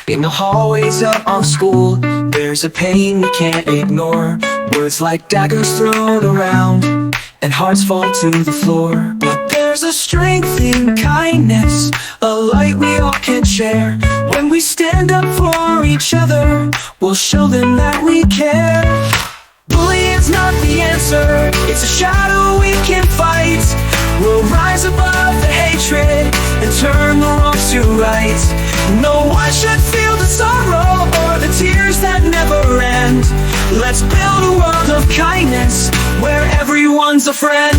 In the hallways up on school, there's a pain we can't ignore. Words like daggers thrown around, and hearts fall to the floor. But there's a strength in kindness, a light we all can share. When we stand up for each other, we'll show them that we care. Bullying's not the answer, it's a shadow we can fight. We'll rise above the hatred and turn the wrongs to right. No one should feel the sorrow or the tears that never end. Let's build a world of kindness where everyone's a friend.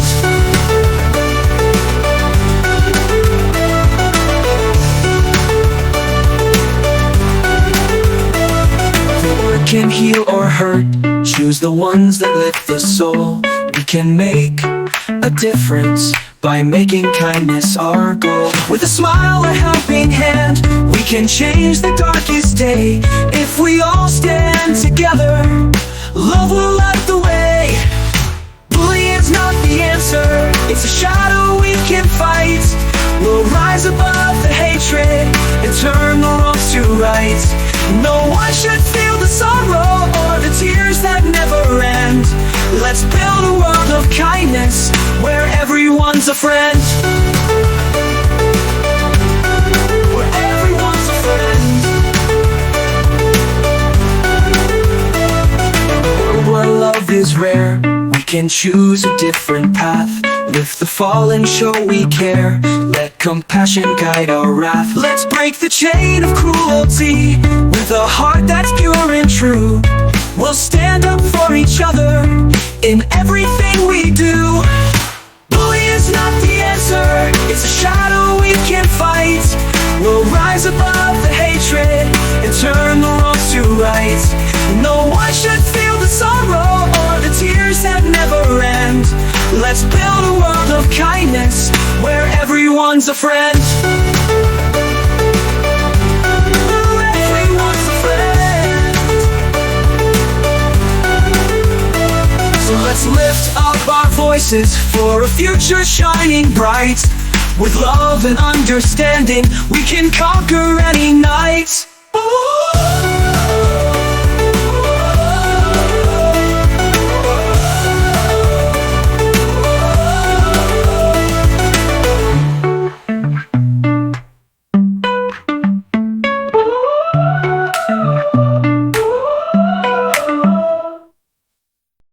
Word can heal or hurt, choose the ones that lift the soul. We can make a difference by making kindness our goal. With a smile, a helping hand, we can change the darkest day. If we all stand together, love will light the way. Bullying's not the answer, it's a shadow we can fight. We'll rise above the hatred and turn the wrongs to right. No one should feel the sorrow or the tears that never end. Let's build a world of kindness where everyone's a friend. Where everyone's a friend. Where love is rare, we can choose a different path. Lift the fallen, show we care. Let compassion guide our wrath. Let's break the chain of cruelty with a heart that's pure and true. We'll stand up for each other in everything we do. Bullying's not the answer, it's a shadow we can fight. We'll rise above the hatred and turn the wrongs to right. No one should feel the sorrow or the tears that never end. Let's build a world of kindness where everyone's a friend. Everyone's a friend. So let's lift up our voices for a future shining bright. With love and understanding, we can conquer any night. Ooh.